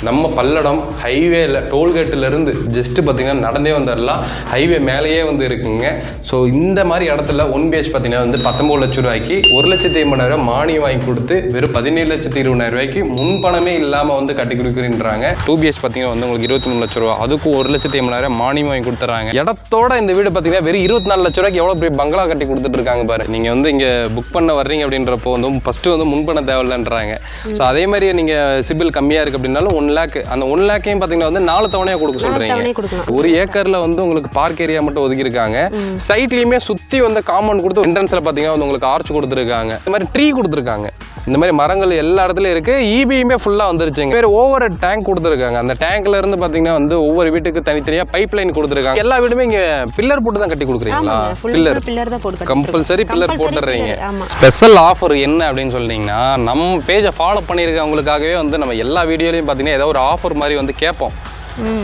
நம்ம பல்லடம் ஹைவேல டோல்கேட்டிலேருந்து ஜஸ்ட் பார்த்தீங்கன்னா நடந்தே வந்துடலாம். ஹைவே மேலேயே வந்து இருக்குங்க. ஸோ இந்த மாதிரி இடத்துல 1BH பார்த்தீங்கன்னா வந்து 19 லட்சம் ரூபாய்க்கு 1,80,000 மானியம் வாங்கி கொடுத்து வெறும் 17,20,000 ரூபாய்க்கு முன்பணமே இல்லாமல் வந்து கட்டி கொடுக்குறீன்றாங்க. 2BH பார்த்தீங்கன்னா வந்து உங்களுக்கு 23 லட்சம் ரூபா, அதுக்கும் 1,80,000 மானியம் வாங்கி கொடுத்துறாங்க. இடத்தோட இந்த வீடு பார்த்தீங்கன்னா வெறும் 24 லட்சம் ரூபாய்க்கு எவ்வளோ பெரிய பங்களா கட்டி கொடுத்துட்டு இருக்காங்க பாரு. நீங்கள் வந்து இங்கே புக் பண்ண வர்றீங்க அப்படின்றப்போ வந்து ஃபஸ்ட்டு வந்து முன்பண தேவையில்லைன்றாங்க. ஸோ அதே மாதிரி நீங்கள் சிபில் கம்மியாக இருக்குது அப்படின்னாலும் 1 லேக், அந்த 1 லேக்கையும் பார்த்தீங்கன்னா வந்து 4 தவணையாக கொடுக்க சொல்கிறீங்க. 1 ஏக்கரில் வந்து உங்களுக்கு பார்க் ஏரியா மட்டும் ஒதுக்கியிருக்காங்க. சைட்லேயுமே சுற்றி வந்து காம்பவுண்ட் கொடுத்து என்ட்ரன்ஸில் பார்த்தீங்கன்னா வந்து உங்களுக்கு ஆர்ச் கொடுத்துருக்காங்க. இந்த மாதிரி ட்ரீ கொடுத்துருக்காங்க. இந்த மாதிரி மரங்கள் எல்லா இடத்துலையும் இருக்குது. ஈபியுமே ஃபுல்லாக வந்துருச்சுங்க. வேறு ஓவர் டேங்க் கொடுத்துருக்காங்க. அந்த டேங்க்ல இருந்து பார்த்தீங்கன்னா வந்து ஒவ்வொரு வீட்டுக்கு தனித்தனியாக பைப் லைன் கொடுத்துருக்காங்க. எல்லா வீடுமே இங்கே பில்லர் போட்டு தான் கட்டி கொடுக்குறீங்களா? பில்லர் தான் போட்டு கம்பல்சரி பில்லர் போட்டுறீங்க. ஸ்பெஷல் ஆஃபர் என்ன அப்படின்னு சொல்லிட்டீங்கன்னா, நம்ம பேஜை ஃபாலோ பண்ணியிருக்கவங்களுக்காகவே வந்து நம்ம எல்லா வீடியோலையும் பார்த்தீங்கன்னா ஏதோ ஒரு ஆஃபர் மாதிரி வந்து கேட்போம்.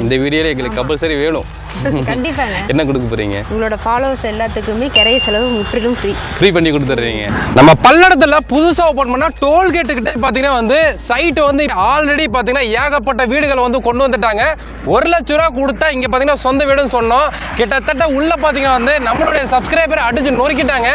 இந்த வீடியோல எங்களுக்கு கம்பல்சரி வேணும். கண்டிப்பாங்க. என்ன கொடுக்க போறீங்க? உங்களோட ஃபாலோவர்ஸ் எல்லாத்துக்குமே கிரைய செலவு முற்றிலும் ஃப்ரீ பண்ணி கொடுத்துறீங்க. நம்ம பல்லடத்துல புதுசா ஓபன் பண்ணா டோல்கேட் கிட்ட பாத்தீங்கன்னா வந்து சைட் வந்து ஆல்ரெடி பாத்தீங்கன்னா ஏகப்பட்ட வீடுகளை வந்து கொண்டு வந்துட்டாங்க. 1 லட்சம் ரூபா கொடுத்தா இங்க பாத்தீங்கன்னா சொந்த வீடுன்னு சொன்னோம். கிட்டத்தட்ட உள்ள பாத்தீங்கன்னா வந்து நம்மளுடைய சப்ஸ்கிரைபர் அடிச்சு நொறுக்கிட்டாங்க.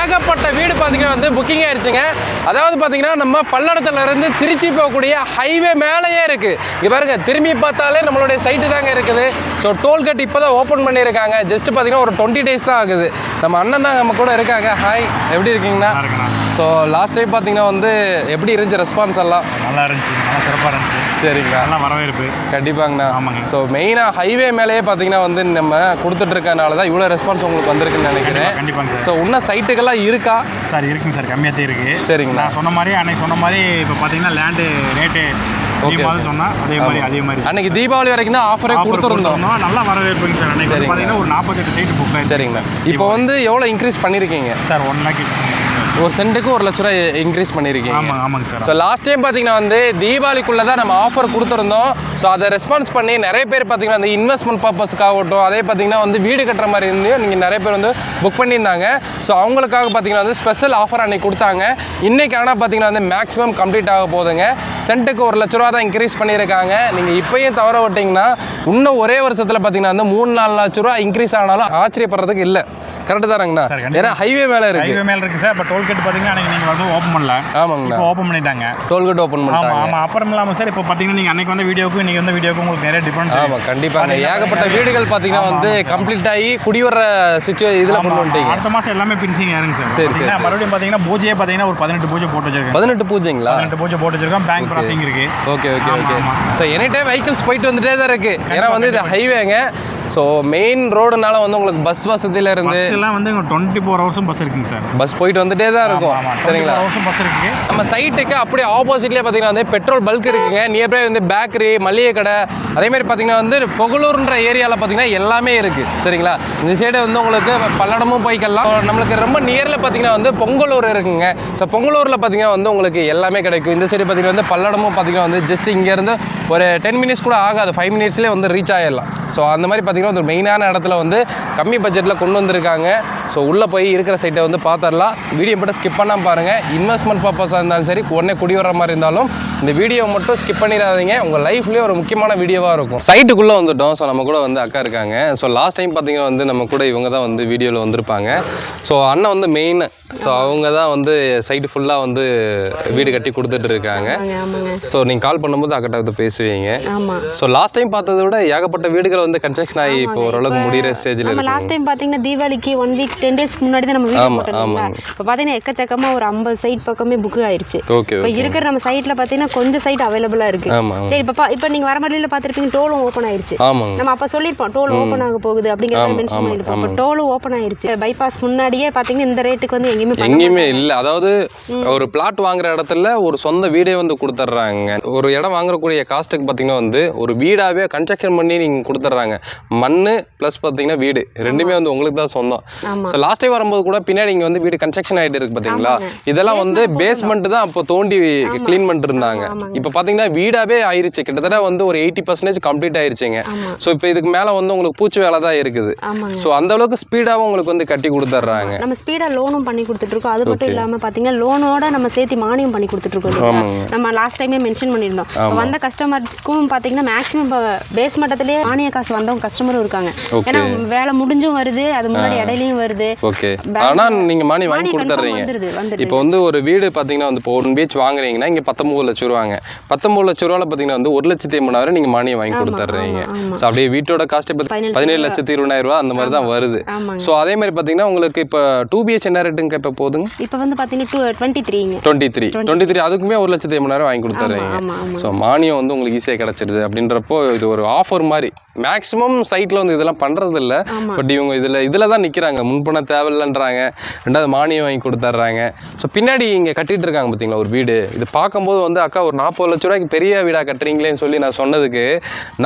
ஏகப்பட்ட வீடு பாத்தீங்கன்னா வந்து புக்கிங் ஆயிடுச்சுங்க. அதாவது பாத்தீங்கன்னா நம்ம பல்லடத்துல இருந்து திருச்சி போகக்கூடிய ஹைவே மேலேயே இருக்கு. இங்க பாருங்க, திரும்பி பார்த்தாலே நம்மளுடைய சைட்டு தாங்க இருக்குது. ஸோ டோல்கேட் இப்போ தான் ஓப்பன் பண்ணியிருக்காங்க. ஜஸ்ட் பார்த்தீங்கன்னா ஒரு 20 டேஸ் தான் ஆகுது. நம்ம அண்ணன் தான் நம்ம கூட இருக்காங்க. ஹாய், எப்படி இருக்கீங்கண்ணா? ஸோ லாஸ்ட் டைம் பார்த்தீங்கன்னா வந்து எப்படி இருந்துச்சு ரெஸ்பான்ஸ் எல்லாம்? நல்லா இருந்துச்சு, நல்லா சிறப்பாக இருந்துச்சு. சரிங்களா, நல்லா வரவேற்பு. கண்டிப்பாங்கண்ணா. ஆமாங்க. ஸோ மெயினாக ஹைவே மேலேயே பார்த்தீங்கன்னா வந்து நம்ம கொடுத்துட்டு இருக்கனால தான் இவ்வளோ ரெஸ்பான்ஸ் உங்களுக்கு வந்திருக்குன்னு நினைக்கிறேன். கண்டிப்பாங்க சார். ஸோ இன்னும் சைட்டுக்கெல்லாம் இருக்கா? சார் இருக்குங்க சார், கம்மியாக தான் இருக்குது. சரிங்கண்ணா. நான் சொன்ன மாதிரி அன்னைக்கு சொன்ன மாதிரி இப்போ பார்த்தீங்கன்னா லேண்டு ரேட்டு சொன்னா அதே மாதிரி அன்னைக்கு தீபாவளி வரைக்கும் தான் ஆஃபரே கொடுத்துருந்தோம். நல்லா வரவேற்புங்க சார். அன்னைக்கு பார்த்தீங்கன்னா ஒரு 48 சைட்டு புக் ஆயிடுச்சு. சரிங்கண்ணா. இப்போ வந்து எவ்வளோ இன்க்ரீஸ் பண்ணியிருக்கீங்க சார்? 1 லேக் ஒரு சென்ட்டுக்கு 1 லட்ச ரூபாய் இன்க்ரீஸ் பண்ணியிருக்கீங்க. ஆமாங்க சார். ஸோ லாஸ்ட் டைம் பார்த்தீங்கன்னா வந்து தீபாவளிக்குள்ளே தான் நம்ம ஆஃபர் கொடுத்துருந்தோம். ஸோ அதை ரெஸ்பான்ஸ் பண்ணி நிறைய பேர் பார்த்தீங்கன்னா அந்த இன்வெஸ்ட்மெண்ட் பர்பஸ்க்காகட்டும், அதே பார்த்தீங்கன்னா வந்து வீடு கட்டுற மாதிரி இருந்து நீங்கள் நிறைய பேர் வந்து புக் பண்ணியிருந்தாங்க. ஸோ அவங்களுக்காக பார்த்தீங்கன்னா வந்து ஸ்பெஷல் ஆஃபர் அன்னைக்கு கொடுத்தாங்க. இன்றைக்கி ஆனால் பார்த்தீங்கன்னா வந்து மேக்ஸிமம் கம்ப்ளீட் ஆக போகுதுங்க. சென்ட்டுக்கு 1 லட்ச ரூபா தான் இன்க்ரீஸ் பண்ணியிருக்காங்க. நீங்கள் இப்போயும் தவற விட்டிங்கன்னா இன்னும் ஒரே வருஷத்தில் பார்த்தீங்கன்னா வந்து 3-4 லட்ச ரூபா இன்க்ரீஸ் ஆனாலும் ஆச்சரியப்படுறதுக்கு இல்லை. கரெக்டு தானங்கண்ணா? ஏன்னா ஹைவே மேலே இருக்கு. ஹைவே மேலே இருக்கு சார். இப்போ டோல்கேட் பார்த்தீங்கன்னா அன்னைக்கு நீங்கள் வந்து ஓப்பன் பண்ணல. ஆமாங்கண்ணா, இப்போ ஓப்பன் பண்ணிட்டாங்க. டோல்கேட் ஓப்பன் பண்ணிட்டாங்க. ஆமாம். அப்புறம் இல்லாமல் சார் இப்போ பார்த்தீங்கன்னா நீங்கள் அன்னைக்கு வந்த வீடியோக்கும் இன்றைக்கி வந்த வீடியோக்கும் உங்களுக்கு நிறைய டிஃபரெண்ட். ஆமாம், கண்டிப்பாக. ஏகப்பட்ட வீடுகள் பார்த்தீங்கன்னா வந்து கம்ப்ளீட் ஆகி குடிவர சிச்சுவேஷன் இதில் கொண்டு வந்துட்டீங்க. அடுத்த மாதம் எல்லாமே பின்சிங் ஆயிருங்க சார். சரி. மறுபடியும் பார்த்தீங்கன்னா பூஜையே பார்த்தீங்கன்னா ஒரு 18 பூஜை போட்டு வச்சிருக்கேன். 18 பூஜைங்களா? 18 பூஜை போட்டு வச்சிருக்கோம். பேங்க் ப்ராசஸிங் இருக்கு. Okay. So any time vehicles போயிட்டு வந்துட்டே தான் இருக்கு. ஏன்னா வந்து இது ஹைவேங்க. ஸோ மெயின் ரோடுனால வந்து உங்களுக்கு பஸ் வசதியில இருந்து எல்லாம் வந்து 24 ஹவர்ஸும் பஸ் இருக்குங்க சார். பஸ் போயிட்டு வந்துட்டே தான் இருக்கும். சரிங்களா? பஸ் இருக்கு. நம்ம சைட்டுக்கு அப்படியே ஆப்போசிட்லேயே பார்த்தீங்கன்னா வந்து பெட்ரோல் பல்க் இருக்குங்க. நியர்பை வந்து பேக்கரி, மளிகை கடை, அதே மாதிரி பார்த்தீங்கன்னா வந்து புகழூர்ன்ற ஏரியாவில் பார்த்தீங்கன்னா எல்லாமே இருக்குது. சரிங்களா? இந்த சைடு வந்து உங்களுக்கு பல்லடமும் போய்க்கலாம். நம்மளுக்கு ரொம்ப நியரில் பார்த்தீங்கன்னா வந்து பொங்கலூர் இருக்குங்க. ஸோ பொங்கலூரில் பார்த்தீங்கன்னா வந்து உங்களுக்கு எல்லாமே கிடைக்கும். இந்த சைடு பார்த்தீங்கன்னா வந்து பல்லடமும் பார்த்தீங்கன்னா வந்து ஜஸ்ட் இங்கேருந்து ஒரு 10 மினிட்ஸ் கூட ஆகாது, 5 மினிட்ஸ்லேயே வந்து ரீச் ஆகிடலாம். ஸோ அந்த மாதிரி பார்த்தீங்கன்னா ஒரு மெயினான இடத்துல வந்து கம்மி பட்ஜெட்டில் கொண்டு வந்திருக்காங்க. ஸோ உள்ளே போய் இருக்கிற சைட்டை வந்து பார்த்துடலாம். வீடியோ மட்டும் ஸ்கிப் பண்ணாமல் பாருங்கள். இன்வெஸ்ட்மெண்ட் பர்பஸாக இருந்தாலும் சரி, உடனே குடி வர மாதிரி இருந்தாலும் இந்த வீடியோ மட்டும் ஸ்கிப் பண்ணிடாதீங்க. உங்கள் லைஃப்லேயே ஒரு முக்கியமான வீடியோவாக இருக்கும். சைட்டுக்குள்ளே வந்துட்டோம். ஸோ நம்ம கூட வந்து அக்கா இருக்காங்க. ஸோ லாஸ்ட் டைம் பார்த்தீங்கன்னா வந்து நம்ம கூட இவங்க தான் வந்து வீடியோவில் வந்திருப்பாங்க. ஸோ அண்ணன் வந்து மெயின். ஸோ அவங்க தான் வந்து சைட்டு ஃபுல்லாக வந்து வீடு கட்டி கொடுத்துட்டு இருக்காங்க. ஸோ நீங்கள் கால் பண்ணும்போது அக்கட்ட வந்து பேசுவீங்க. ஸோ லாஸ்ட் டைம் பார்த்ததை விட ஏகப்பட்ட வீடுகள் வந்து கன்ஸ்ட்ரக்ஷன் ஆகி இப்போ ஓரளவுக்கு முடிகிற ஸ்டேஜில் இருக்கு. லாஸ்ட் டைம் பார்த்தீங்கன்னா தீபாவளிக்கு 1 வீக் 10 டேஸ்க்கு முன்னாடி தான் நம்ம வீடியோ போட்டோம். இப்போ பார்த்தீங்கன்னா எக்கச்சக்கமாக ஒரு 50 சைட் பக்கமே புக் ஆயிருச்சு. இப்போ இருக்கிற நம்ம சைட்டில் பார்த்தீங்கன்னா கொஞ்சம் சைட் அவைலபிளாக இருக்கு. சரி, இப்போ நீங்கள் வர மாதிரில பார்த்துருப்பீங்க, டோலும் ஓப்பன் ஆயிருச்சு. நம்ம அப்போ சொல்லியிருப்போம் டோல் ஓப்பன் ஆக போகுது அப்படிங்கிறத மென்ஷன் பண்ணியிருப்போம். இப்போ டோலும் ஓப்பன் ஆயிருச்சு. பைபாஸ் முன்னாடியே பார்த்தீங்கன்னா இந்த ரேட்டுக்கு வந்து எங்கேயுமே இல்லை. அதாவது ஒரு பிளாட் வாங்குற இடத்துல ஒரு சொந்த வீடே வந்து கொடுத்துட்றாங்க. ஒரு இடம் வாங்கக்கூடிய காஸ்ட்டுக்கு பார்த்தீங்கன்னா வந்து ஒரு வீடாகவே கன்ஸ்ட்ரக்ஷன் பண்ணி நீங்கள் கொடுத்துட்றாங்க. மண்ணு ப்ளஸ் பார்த்தீங்கன்னா வீடு ரெண்டுமே வந்து உங்களுக்கு தான் சொந்தம். ஸோ லாஸ்ட் டைம் வரும்போது கூட பின்னாடி இங்கே வந்து வீடு கன்ஸ்ட்ரக்ஷன் ஆகிட்டு இருக்கு பார்த்தீங்களா, இதெல்லாம் வந்து பேஸ்மெண்ட் தான் அப்போ தோண்டி க்ளீன் பண்ணிட்டு இருந்தாங்க. இப்போ பார்த்தீங்கன்னா வீடாவே ஆயிருச்சு, கிட்டத்தட்ட வந்து ஒரு 80% கம்ப்ளீட் ஆயிருச்சுங்க. ஸோ இப்போ இதுக்கு மேலே வந்து உங்களுக்கு பூச்சி வேலை தான் இருக்குது. ஸோ அந்த அளவுக்கு ஸ்பீடாகவும் உங்களுக்கு வந்து கட்டி கொடுத்துட்றாங்க. நம்ம ஸ்பீடாக லோனும் பண்ணி கொடுத்துட்ருக்கோம். அது மட்டும் இல்லாமல் பார்த்தீங்கன்னா லோனோட நம்ம சேர்த்து மானியம் பண்ணி கொடுத்துட்ருக்கோம். நம்ம லாஸ்ட் டைமே மென்ஷன் பண்ணியிருந்தோம். வந்த கஸ்டமருக்கும் பார்த்தீங்கன்னா மேக்ஸிமம் இப்போ பேஸ் மட்டத்திலே மானிய காசு வந்தவங்க கஸ்டமரும் இருக்காங்க. ஏன்னா வேலை முடிஞ்சும் வருது, அது முன்னாடி இடையிலையும் வருது. ஓகே, ஆனால் நீங்கள் மானியம் வாங்கி கொடுத்துட்றீங்க. இப்போ வந்து ஒரு வீடு பார்த்தீங்கன்னா வந்து இப்போ 1 BH வாங்குறீங்கன்னா இங்கே 19 லட்ச ரூபாங்க. 19 லட்ச ரூபாவில் பார்த்தீங்கன்னா வந்து 1,80,000 நீங்கள் மானியம் வாங்கி கொடுத்துட்றீங்க. ஸோ அப்படியே வீட்டோட காஸ்ட் இப்போ 17,20,000 அந்த மாதிரி தான் வருது. ஸோ அதே மாதிரி பார்த்தீங்கன்னா உங்களுக்கு இப்போ 2 BH என்ன ரேட்டுங்க இப்போ போதுங்க? இப்போ வந்து பார்த்தீங்கன்னா 23 அதுக்குமே 1,80,000 வாங்கி கொடுத்துட்றீங்க. ஸோ மானியம் வந்து உங்களுக்கு ஈஸியாக கிடச்சிருது. அப்படின்றப்போ இது ஒரு ஆஃபர் மாதிரி. மேக்ஸிமம் சைட்டில் வந்து இதெல்லாம் பண்ணுறது இல்லை, பட் இவங்க இதில் தான் நிற்கிறாங்க. முன்பண தேவையில்லைன்றாங்க, ரெண்டாவது மானியம் வாங்கி கொடுத்துட்றாங்க. ஸோ பின்னாடி இங்கே கட்டிகிட்டு இருக்காங்க பார்த்தீங்களா ஒரு வீடு. இது பார்க்கும்போது வந்து அக்கா ஒரு 40 லட்ச ரூபாய்க்கு பெரிய வீடாக கட்டுறீங்களேன்னு சொல்லி நான் சொன்னதுக்கு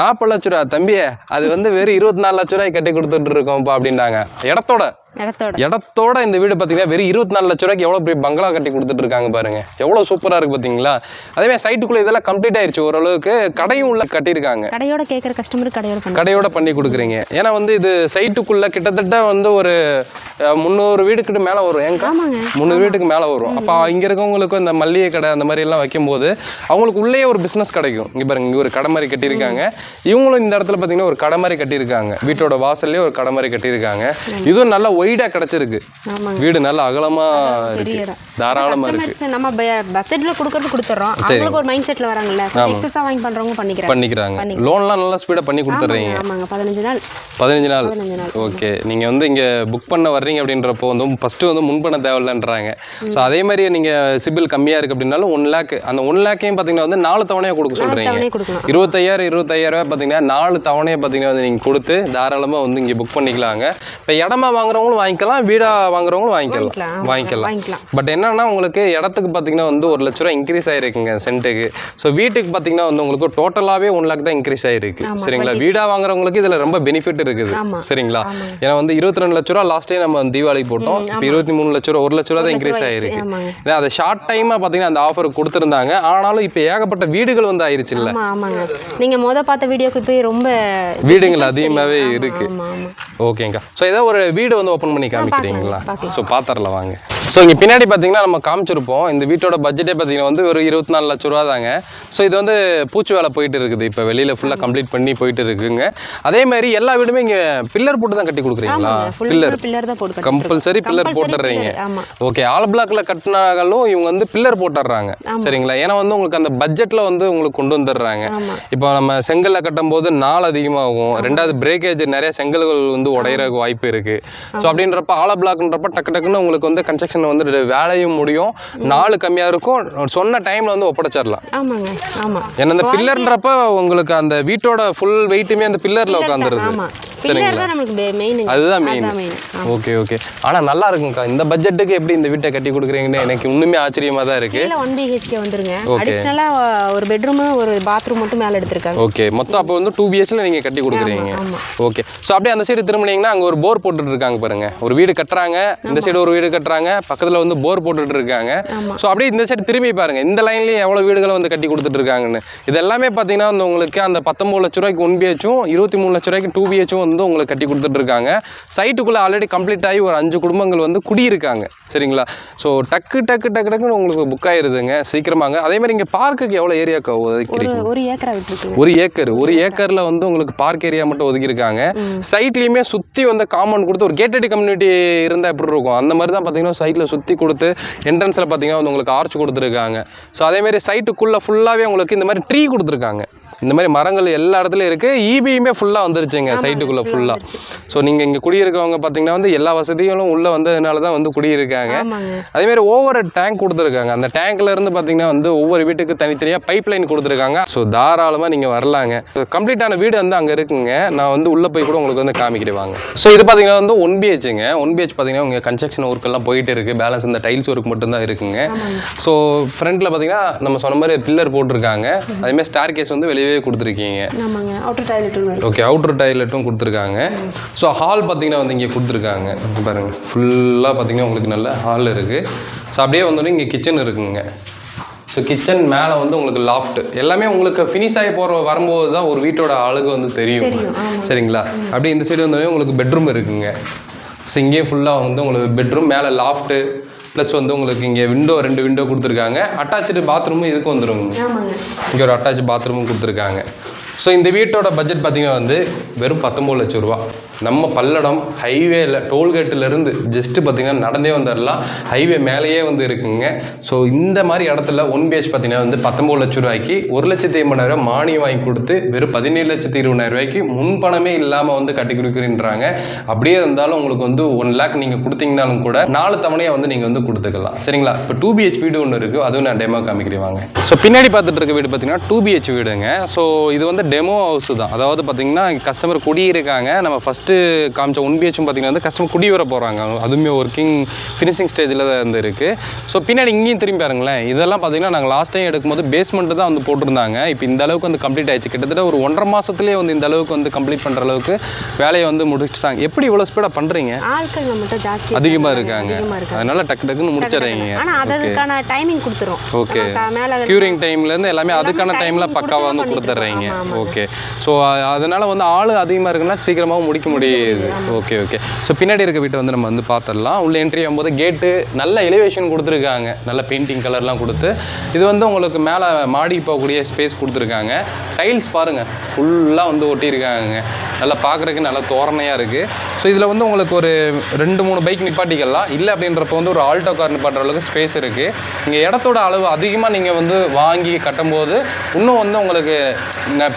40 லட்ச ரூபா தம்பியே அது வந்து வெறும் 24 லட்ச ரூபாய்க்கு கட்டி கொடுத்துட்டு இருக்கோம்ப்பா அப்படின்னாங்க. இடத்தோட இந்த வீடு பார்த்தீங்கன்னா வெறும் 24 லட்ச ரூபாய்க்கு எவ்வளோ பெரிய பங்களா கட்டி கொடுத்துட்டு இருக்காங்க பாருங்க, எவ்வளோ சூப்பராக இருக்கு பார்த்தீங்களா. அதேமாதிரி சைட்டுக்குள்ளே இதெல்லாம் கம்ப்ளீட் ஆயிடுச்சு ஓரளவுக்கு. கடையும் உள்ள கட்டியிருக்காங்க. கடையோட கேட்குற கஸ்டமர் கடையோட பண்ணி கொடுக்குறீங்க. ஏன்னா வந்து இது சைட்டுக்குள்ள கிட்டத்தட்ட வந்து ஒரு 300 வீடுக்கிட்ட மேலே வரும். ஏங்க 300 வீட்டுக்கு மேலே வரும். அப்போ இங்கே இருக்கவங்களுக்கு இந்த மல்லிகை கடை அந்த மாதிரி எல்லாம் வைக்கும்போது அவங்களுக்கு உள்ளே ஒரு பிஸ்னஸ் கிடைக்கும். இங்கே பாருங்க, இங்கே ஒரு கடை மாதிரி கட்டியிருக்காங்க. இவங்களும் இந்த இடத்துல பார்த்தீங்கன்னா ஒரு கடை மாதிரி கட்டியிருக்காங்க. வீட்டோட வாசல்லே ஒரு கடை மாதிரி கட்டியிருக்காங்க. இதுவும் நல்லா ஒய்டா கிடைச்சிருக்கு. வீடு நல்லா அகலமா இருக்கு, தாராளமா இருக்கு. நம்ம பட்ஜெட்ல கொடுக்கறது கொடுத்துறோம். அவங்களுக்கு ஒரு மைண்ட் செட்ல வராங்கல்ல, எக்ஸஸா வாங்கி பண்றவங்க பண்ணிக்கிறாங்க. லோன்லாம் நல்லா ஸ்பீடா பண்ணி கொடுத்துறீங்க. ஆமாங்க, 15 நாள். ஓகே, நீங்க வந்து இங்க புக் பண்ண வர்றீங்க அப்படின்றப்போ வந்து ஃபர்ஸ்ட் வந்து முன்பண தேவையில்லைன்றாங்க. ஸோ அதே மாதிரி நீங்க சிபில் கம்மியா இருக்கு அப்படின்னாலும் 1 lakh, அந்த 1 lakhையும் பாத்தீங்கன்னா வந்து 4 தவணையா கொடுக்க சொல்றீங்க. 25,000 பாத்தீங்கன்னா 4 தவணையை பாத்தீங்கன்னா வந்து நீங்க கொடுத்து தாராளமா வந்து இங்க புக் பண்ணிக்கலாங்க. இப்போ இடமா வாங்குறவங்களும் வாங்கிக்கலாம், வீடா வாங்குறவங்களும் வாங்கிக்கலாம். பட் என்னன்னா உங்களுக்கு இடத்துக்கு பார்த்தீங்கன்னா வந்து 1 லட்ச ரூபா இன்க்ரீஸ் ஆயிருக்குங்க சென்ட்டுக்கு. ஸோ வீட்டுக்கு பார்த்தீங்கன்னா வந்து உங்களுக்கு டோட்டலாகவே 1 lakh தான் இன்க்ரீஸ் ஆயிருக்கு. சரிங்களா, வீடா வாங்குறவங்களுக்கு இதில் ரொம்ப பெனிஃபிட் இருக்குது. சரிங்களா, ஏன்னா வந்து 22 லட்ச ரூபா லாஸ்ட் டைம் நம்ம தீபாவளிக்கு போட்டோம். இப்போ 23 லட்ச ரூபா, 1 லட்ச ரூபா தான் இன்க்ரீஸ் ஆயிருக்கு. ஏன்னா அதை ஷார்ட் டைமாக பார்த்தீங்கன்னா அந்த ஆஃபர் கொடுத்துருந்தாங்க. ஆனாலும் இப்போ ஏகப்பட்ட வீடுகள் வந்து ஆயிருச்சு இல்லை. நீங்க பார்த்த வீடியோக்கு போய் ரொம்ப வீடுகள் அதிகமாகவே இருக்கு. ஓகேங்கா, ஸோ ஏதோ ஒரு வீடு வந்து ஓப்பன் பண்ணி காமிக்கிறீங்களா? ஸோ பாத்திரலாம் வாங்க. ஸோ இங்கே பின்னாடி பார்த்தீங்கன்னா நம்ம காமிச்சிருப்போம். இந்த வீட்டோட பட்ஜெட்டே பார்த்தீங்கன்னா வந்து ஒரு 24 லட்ச ரூபா தாங்க. ஸோ இது வந்து பூச்சி வேலை போயிட்டு இருக்குது. இப்போ வெளியில் ஃபுல்லாக கம்ப்ளீட் பண்ணி போயிட்டு இருக்குங்க. அதே மாதிரி எல்லா வீடுமே இங்கே பில்லர் போட்டு தான் கட்டி கொடுக்குறீங்களா? பில்லர் தான் போட்டு கம்பல்சரி பில்லர் போட்டுடுறீங்க. ஓகே, ஆல் பிளாக்ல கட்டினாலும் இவங்க வந்து பில்லர் போட்டுடுறாங்க. சரிங்களா, ஏன்னா வந்து உங்களுக்கு அந்த பட்ஜெட்டில் வந்து உங்களுக்கு கொண்டு வந்துடுறாங்க. இப்போ நம்ம செங்கல்ல கட்டும் போது நாள் அதிகமாகும், ரெண்டாவது பிரேக்கேஜ் நிறைய செங்கல்கள் வந்து உடையிறதுக்கு வாய்ப்பு இருக்கு. ஸோ அப்படின்றப்ப ஆல் பிளாக்ன்றப்ப டக்குன்னு உங்களுக்கு வந்து கன்ஸ்ட்ரக்ஷன் வந்து வேலையும் முடியும், நாள் கம்மியா இருக்கும், சொன்ன டைம்ல வந்து ஒப்படைச்சிடலாம். ஏன்னா அந்த பில்லர்ன்றப்ப உங்களுக்கு அந்த வீட்டோட ஃபுல் வெயிட்டுமே அந்த பில்லர்ல உட்காந்துருது. சரிங்களா, அதுதான் மெயின். ஓகே, ஆனால் நல்லா இருக்குங்கக்கா. இந்த பட்ஜெட்டுக்கு எப்படி இந்த வீட்டை கட்டி கொடுக்குறீங்கன்னு எனக்கு இன்னுமே ஆச்சரியமா தான் இருக்கு. 1 BHK வந்துருங்க. அடிஷனலா ஒரு பெட்ரூம் ஒரு பாத்ரூம் மட்டும் மேல எடுத்துருக்காங்க. ஓகே, மொத்தம் அப்போ வந்து 2 BHல நீங்க கட்டி கொடுக்குறீங்க. ஓகே, ஸோ அப்படியே அந்த சைடு திரும்பினீங்கன்னா அங்கே ஒரு போர் போட்டுட்டு இருக்காங்க பாருங்க. ஒரு வீடு கட்டுறாங்க, இந்த சைடு ஒரு வீடு கட்டுறாங்க, பக்கத்தில் வந்து போர் போட்டுட்டு இருக்காங்க. ஸோ அப்படியே இந்த சைடு திரும்பி பாருங்க, இந்த லைன்லேயும் எவ்வளோ வீடுகளை வந்து கட்டி கொடுத்துட்டு இருக்காங்கன்னு. இது எல்லாமே பார்த்தீங்கன்னா வந்து உங்களுக்கு அந்த 19 லட்ச ரூபாய்க்கு 1 BHும் 23 லட்ச ரூபாய்க்கு 2 BHும் வந்து உங்களுக்கு கட்டி கொடுத்துட்டு இருக்காங்க. சைட்டுக்குள்ள ஆல்ரெடி கம்ப்ளீட் ஆகி ஒரு 5 குடும்பங்கள் வந்து குடியிருக்காங்க. சரிங்களா, ஸோ டக்குன்னு உங்களுக்கு புக் ஆயிருதுங்க சீக்கிரமாங்க. அதே மாதிரி இங்கே பார்க்குக்கு எவ்வளோ ஏரியாக்கா ஒதுக்கிறீங்க? 1 ஏக்கரில் வந்து உங்களுக்கு பார்க் ஏரியா மட்டும் ஒதுக்கியிருக்காங்க. சைட்லேயுமே சுற்றி வந்து காம்பவுண்ட் கொடுத்து ஒரு கேட்டட் கம்யூனிட்டி இருந்தால் எப்படி இருக்கும் அந்த மாதிரி தான் பார்த்தீங்கன்னா சைட்டில் சுற்றி கொடுத்து என்ட்ரன்ஸில் பார்த்தீங்கன்னா வந்து உங்களுக்கு ஆர்ச் கொடுத்துருக்காங்க. ஸோ அதேமாதிரி சைட்டுக்குள்ளே ஃபுல்லாகவே உங்களுக்கு இந்த மாதிரி ட்ரீ கொடுத்துருக்காங்க. இந்த மாதிரி மரங்கள் எல்லா இடத்துலையும் இருக்குது. இபியுமே ஃபுல்லாக வந்துருச்சுங்க சைட்டுக்குள்ளே ஃபுல்லாக. ஸோ நீங்கள் இங்கே குடியிருக்கவங்க பார்த்தீங்கன்னா வந்து எல்லா வசதிகளும் உள்ளே வந்ததுனால தான் வந்து குடியிருக்காங்க. அதேமாதிரி ஓவர் டேங்க் கொடுத்துருக்காங்க. அந்த டேங்க்ல இருந்து பார்த்தீங்கன்னா வந்து ஒவ்வொரு வீட்டுக்கு தனித்தனியாக பைப் லைன் கொடுத்துருக்காங்க. ஸோ தாராளமாக நீங்கள் வரலாங்க. கம்ப்ளீட்டான வீடு வந்து அங்கே இருக்குங்க. நான் வந்து உள்ளே போய் கூட உங்களுக்கு வந்து காமிக்கிறேன். ஸோ இது பார்த்தீங்கன்னா வந்து 1 BHங்க. 1 BH பார்த்தீங்கன்னா உங்கள் கன்ஸ்ட்ரக்ஷன் ஒர்க் எல்லாம் போயிட்டு இருக்குது. பேலன்ஸ் இந்த டைல்ஸ் ஒர்க் மட்டும்தான் இருக்குங்க. ஸோ ஃப்ரண்ட்டில் பார்த்தீங்கன்னா நம்ம சொன்ன மாதிரி பில்லர் போட்டிருக்காங்க. அதேமாதிரி ஸ்டார் கேஸ் வந்து வெளியே கொடுத்துருக்கீங்க. ஓகே, அவுட்டர் டாய்லெட்டும் கொடுத்துருக்காங்க. கொடுத்துருக்காங்க. ஸோ ஹால் பார்த்தீங்கன்னா வந்து இங்கே கொடுத்துருக்காங்க பாருங்கள். ஃபுல்லாக பார்த்தீங்கன்னா உங்களுக்கு நல்ல ஹால் இருக்குது. ஸோ அப்படியே வந்தோடனே இங்கே கிச்சன் இருக்குங்க. ஸோ கிச்சன் மேலே வந்து உங்களுக்கு லாஃப்ட் எல்லாமே உங்களுக்கு ஃபினிஷ் ஆகி வரும்போது தான் ஒரு வீட்டோட அழகு வந்து தெரியும். சரிங்களா? அப்படியே இந்த சைடு வந்தோடனே உங்களுக்கு பெட்ரூம் இருக்குங்க. ஸோ இங்கேயே ஃபுல்லாக வந்து உங்களுக்கு பெட்ரூம் மேலே லாஃப்ட்டு ப்ளஸ் வந்து உங்களுக்கு இங்கே விண்டோ 2 விண்டோ கொடுத்துருக்காங்க. அட்டாச்சு பாத்ரூமும் இதுக்கு வந்துருங்க. இங்கே ஒரு அட்டாச் பாத்ரூமும் கொடுத்துருக்காங்க. ஸோ இந்த வீட்டோட பட்ஜெட் பார்த்தீங்கன்னா வந்து வெறும் 19 லட்சம் ரூபா. நம்ம பல்லடம் ஹைவேல டோல்கேட்டிலேருந்து ஜஸ்ட்டு பார்த்தீங்கன்னா நடந்தே வந்துடலாம். ஹைவே மேலேயே வந்து இருக்குங்க. ஸோ இந்த மாதிரி இடத்துல 1BH பார்த்தீங்கன்னா வந்து 19 லட்சம் ரூபாய்க்கு 1,80,000 மானியம் வாங்கி கொடுத்து வெறும் 17,20,000 ரூபாய்க்கு முன்பணமே இல்லாமல் வந்து கட்டி கொடுக்குறீன்றாங்க. அப்படியே இருந்தாலும் உங்களுக்கு வந்து 1 lakh நீங்கள் கொடுத்தீங்கனாலும் கூட 4 தவணையாக வந்து நீங்கள் வந்து கொடுத்துக்கலாம். சரிங்களா? இப்போ 2BH வீடு ஒன்று இருக்குது, அதுவும் நான் டெமோ காமிக்கிறேன் வாங்க. ஸோ பின்னாடி பார்த்துட்டு இருக்க வீடு பார்த்தீங்கன்னா 2BH வீடுங்க. ஸோ இது வந்து டெமோ ஹவுஸ் தான். அதாவது பார்த்தீங்கன்னா கஸ்டமர் குடியிருக்காங்க. நம்ம ஃபஸ்ட்டு காமிச்ச 1BH பார்த்தீங்கன்னா வந்து கஸ்டமர் குடி வர போகிறாங்க. அதுவுமே ஒர்க்கிங் ஃபினிஷிங் ஸ்டேஜில் தான் வந்து இருக்குது. ஸோ பின்னாடி இங்கேயும் திரும்பி பாருங்களேன். இதெல்லாம் பார்த்தீங்கன்னா நாங்கள் லாஸ்ட் டைம் எடுக்கும்போது பேஸ்மெண்ட்டு தான் வந்து போட்டிருந்தாங்க. இப்போ இந்த அளவுக்கு வந்து கம்ப்ளீட் ஆயிடுச்சு. கிட்டத்தட்ட ஒரு 1.5 மாதத்துலேயே வந்து இந்த அளவுக்கு வந்து கம்ப்ளீட் பண்ணுற அளவுக்கு வேலையை வந்து முடிச்சுட்டாங்க. எப்படி இவ்வளோ ஸ்பீடாக பண்ணுறீங்க? ஆட்கள் நம்மகிட்ட ஜாஸ்தி அதிகமாக இருக்காங்க. அதனால டக்குன்னு முடிச்சிடுறீங்க. ஆனால் அதுக்கான டைமிங் கொடுத்துரும். ஓகே. க்யூரிங் டைம்லேருந்து எல்லாமே அதுக்கான டைமில் பக்காவாக வந்து கொடுத்துட்றீங்க. ஓகே. ஸோ அதனால் வந்து ஆள் அதிகமாக இருக்குன்னா சீக்கிரமாக முடிக்க முடியுது. ஓகே. ஸோ பின்னாடி இருக்க வீட்டை வந்து நம்ம வந்து பார்த்துடலாம். உள்ள என்ட்ரி ஆகும்போது கேட்டு நல்ல எலிவேஷன் கொடுத்துருக்காங்க. நல்ல பெயிண்டிங் கலர்லாம் கொடுத்து இது வந்து உங்களுக்கு மேலே மாடி போகக்கூடிய ஸ்பேஸ் கொடுத்துருக்காங்க. டைல்ஸ் பாருங்கள் ஃபுல்லாக வந்து ஒட்டியிருக்காங்க. நல்லா பார்க்குறதுக்கு நல்லா தோரணையாக இருக்குது. ஸோ இதில் வந்து உங்களுக்கு ஒரு 2-3 பைக் நிப்பாட்டிக்கலாம். இல்லை அப்படின்றப்ப வந்து ஒரு ஆல்டோ கார் நிப்பாட்டுற அளவுக்கு ஸ்பேஸ் இருக்குது. இங்கே இடத்தோட அளவு அதிகமாக நீங்கள் வந்து வாங்கி கட்டும்போது இன்னும் வந்து உங்களுக்கு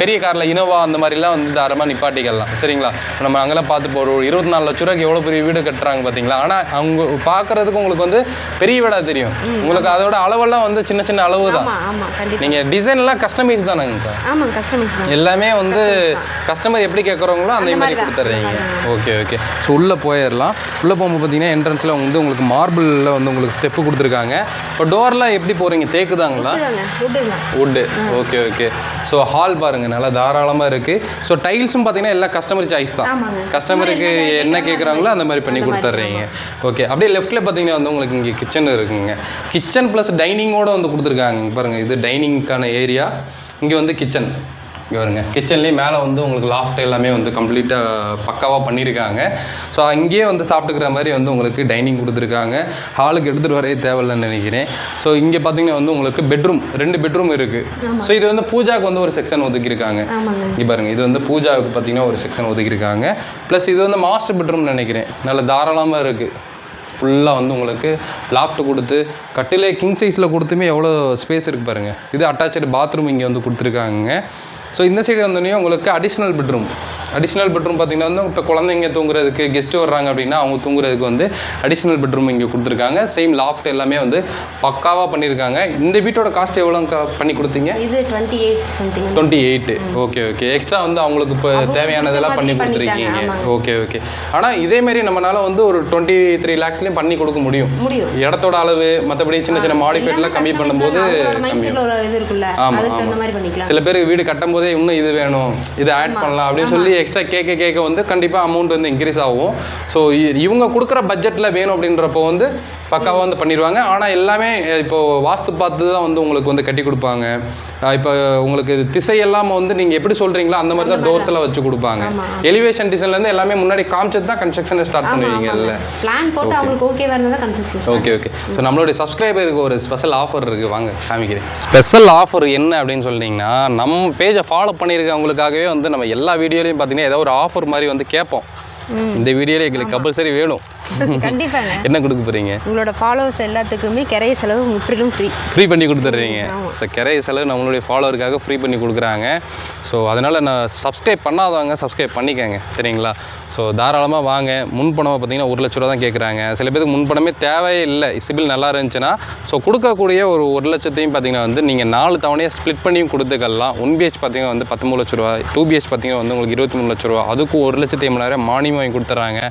பெரிய காரில் இனோவா அந்த மாதிரிலாம் வந்து தாராளமாக நிப்பாட்டிக்கலாம். சரிங்களா? நம்ம அங்கெல்லாம் பார்த்து போகிறோம் 24 லட்ச ரூபாய்க்கு எவ்வளோ பெரிய வீடு கட்டுறாங்க பார்த்தீங்களா? ஆனால் அவங்க பார்க்குறதுக்கு உங்களுக்கு வந்து பெரிய வீடாக தெரியும். உங்களுக்கு அதோட அளவெல்லாம் வந்து சின்ன சின்ன அளவு தான். நீங்கள் டிசைன்லாம் கஸ்டமைஸ் தானேங்க? எல்லாமே வந்து கஸ்டமர் எப்படி கேட்குறவங்களோ அந்த மாதிரி கொடுத்துட்றீங்க. ஓகே. ஸோ உள்ளே போயிடலாம். உள்ளே போகும்போது பார்த்தீங்கன்னா என்ட்ரன்ஸில் வந்து உங்களுக்கு மார்பிளில் வந்து உங்களுக்கு ஸ்டெப்பு கொடுத்துருக்காங்க. இப்போ டோர்லாம் எப்படி போகிறீங்க? தேக்குதாங்களா? வுட்டு. ஓகே. ஸோ ஹால் பாருங்கள் நல்லா தாராளமாக இருக்குது. ஸோ டைல்ஸும் பார்த்தீங்கன்னா எல்லாம் கஸ்டமர் சாய்ஸ் தான். கஸ்டமருக்கு என்ன கேட்குறாங்களோ அந்த மாதிரி பண்ணி கொடுத்துட்றீங்க. ஓகே. அப்படியே லெஃப்ட்டில் பார்த்தீங்கன்னா வந்து உங்களுக்கு இங்கே கிச்சன் இருக்குங்க. கிச்சன் ப்ளஸ் டைனிங்கோடு வந்து கொடுத்துருக்காங்க. பாருங்கள் இது டைனிங்க்கான ஏரியா. இங்கே வந்து கிச்சன். இங்கே வருங்க. கிச்சன்லேயே மேலே வந்து உங்களுக்கு லாஃப்ட் எல்லாமே வந்து கம்ப்ளீட்டாக பக்காவாக பண்ணியிருக்காங்க. ஸோ அங்கேயே வந்து சாப்பிட்டுக்கிற மாதிரி வந்து உங்களுக்கு டைனிங் கொடுத்துருக்காங்க. ஹாலுக்கு எடுத்துகிட்டு வரவே தேவையில்லைன்னு நினைக்கிறேன். ஸோ இங்கே பார்த்தீங்கன்னா வந்து உங்களுக்கு பெட்ரூம் 2 பெட்ரூம் இருக்குது. ஸோ இது வந்து பூஜாவுக்கு வந்து ஒரு செக்ஷன் ஒதுக்கியிருக்காங்க. இங்கே பாருங்கள் இது வந்து பூஜாவுக்கு பார்த்தீங்கன்னா ஒரு செக்ஷன் ஒதுக்கியிருக்காங்க. ப்ளஸ் இது வந்து மாஸ்டர் பெட்ரூம்னு நினைக்கிறேன். நல்ல தாராளமாக இருக்குது. ஃபுல்லாக வந்து உங்களுக்கு லாஃப்ட் கொடுத்து கட்டிலே கிங் சைஸில் கொடுத்துமே எவ்வளோ ஸ்பேஸ் இருக்குது பாருங்கள். இது அட்டாச்சு பாத்ரூம் இங்கே வந்து கொடுத்துருக்காங்க. ஸோ இந்த சைடு வந்தோடனே உங்களுக்கு அடிஷ்னல் பெட்ரூம் பார்த்தீங்கன்னா வந்து இப்போ குழந்தைங்க தூங்குறதுக்கு கெஸ்ட்டு வர்றாங்க அப்படின்னா அவங்க தூங்குறதுக்கு வந்து அடிஷ்னல் பெட்ரூம் இங்கே கொடுத்துருக்காங்க. சேம் லாஃப்ட் எல்லாமே வந்து பக்காவாக பண்ணியிருக்காங்க. இந்த வீட்டோட காஸ்ட் எவ்வளோ பண்ணி கொடுத்தீங்க? இது 28. ஓகே. எக்ஸ்ட்ரா வந்து அவங்களுக்கு இப்போ தேவையானதெல்லாம் பண்ணி கொடுத்துருக்கீங்க. ஓகே. ஆனால் இதேமாரி நம்மளால வந்து ஒரு 23 lakhsலேயும் பண்ணி கொடுக்க முடியும். இடத்தோட அளவு மற்றபடி சின்ன மாடிஃபைட்லாம் கம்மி பண்ணும்போது ஆமாம். சில பேர் வீடு கட்டும்போது இன்னும் இது வேணும், இது ஆட் பண்ணலாம் அப்படின்னு சொல்லி எக்ஸ்ட்ரா கேட்க வந்து கண்டிப்பாக அமௌண்ட் வந்து இன்க்ரீஸ் ஆகும். ஸோ இவங்க கொடுக்குற பட்ஜெட்டில் வேணும் அப்படின்றப்போ வந்து பக்காவாக வந்து பண்ணிடுவாங்க. ஆனால் எல்லாமே இப்போ வாஸ்து பார்த்து தான் வந்து உங்களுக்கு வந்து கட்டி கொடுப்பாங்க. இப்போ உங்களுக்கு திசையெல்லாம் வந்து நீங்கள் எப்படி சொல்கிறீங்களோ அந்த மாதிரி தான் டோர்ஸ் எல்லாம் வச்சு கொடுப்பாங்க. எலிவேஷன் டிசைன்லேருந்து எல்லாமே முன்னாடி காமிச்சது தான் கன்ஸ்ட்ரக்ஷனை ஸ்டார்ட் பண்ணுவீங்கல்ல. ஓகே. ஸோ நம்மளுடைய சப்ஸ்கிரைபருக்கு ஒரு ஸ்பெஷல் ஆஃபர் இருக்குது, வாங்க காமிக்கிறேன். ஸ்பெஷல் ஆஃபர் என்ன அப்படின்னு சொல்லிட்டீங்கன்னா நம்ம பேஜை ஃபாலோ பண்ணியிருக்கவங்களுக்காகவே வந்து நம்ம எல்லா வீடியோலையும் பார்த்தீங்கன்னா ஏதோ ஒரு ஆஃபர் மாதிரி வந்து கேட்போம். இந்த வீடியோல எங்களுக்கு கம்பல்சரி வேணும். கண்டிப்பாக என்ன கொடுக்க போறீங்க? உங்களோட ஃபாலோவர்ஸ் எல்லாத்துக்குமே கிரைய செலவு முற்றிலும் ஃப்ரீ பண்ணி கொடுத்துட்றீங்க. ஸோ கிரைய செலவு நம்மளுடைய ஃபாலோவருக்காக ஃப்ரீ பண்ணி கொடுக்குறாங்க. ஸோ அதனால் நான் சப்ஸ்கிரைப் பண்ணாதவங்க சப்ஸ்கிரைப் பண்ணிக்கோங்க. சரிங்களா? ஸோ தாராளமாக வாங்க. முன்பணமாக பார்த்தீங்கன்னா 1 லட்ச ரூபா தான் கேட்குறாங்க. சில பேருக்கு முன்பணமே தேவையே இல்லை. சிபில் நல்லா இருந்துச்சுன்னா ஸோ கொடுக்கக்கூடிய ஒரு 1 லட்சத்தையும் பார்த்தீங்கன்னா வந்து நீங்கள் 4 தவணையாக ஸ்ப்ளிட் பண்ணியும் கொடுத்துக்கலாம். 1BH பார்த்தீங்கன்னா வந்து 13 லட்ச ரூபா, 2BH பார்த்தீங்கன்னா வந்து உங்களுக்கு 23 லட்ச ரூபா, அதுக்கும் 1,80,000 மானியம் மானியம் வாங்கி கொடுத்துட்றாங்க.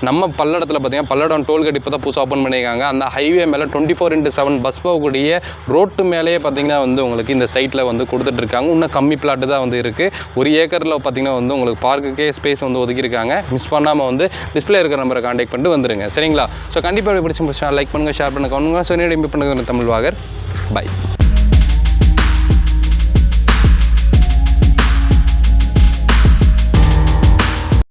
நம்ம பல்லடத்தில் பார்த்தீங்கன்னா பல்லடம் டோல்கேட் இப்போ தான் புதுசாக ஓப்பன் பண்ணியிருக்காங்க. அந்த ஹைவே மேலே 24/7 பஸ் போகக்கூடிய ரோட்டு மேலேயே பார்த்தீங்கன்னா வந்து உங்களுக்கு இந்த சைட்டில் வந்து கொடுத்துட்ருக்காங்க. இன்னும் கம்மி பிளாட்டு தான் வந்து இருக்குது. 1 ஏக்கரில் பார்த்தீங்கன்னா வந்து உங்களுக்கு பார்க்குக்கே ஸ்பேஸ் வந்து ஒதுக்கியிருக்காங்க. மிஸ் பண்ணாமல் வந்து டிஸ்பிளே இருக்கிற நம்பரை கான்டாக்ட் பண்ணிட்டு வந்துருங்க. சரிங்களா? ஸோ கண்டிப்பாக பிடிச்சி லைக் பண்ணுங்கள், ஷேர் பண்ணுங்கள், கமெண்ட் பண்ணுங்கள். ஸோ என்னோட இம்பி பண்ணுங்க தமிழ் வாகர். பை.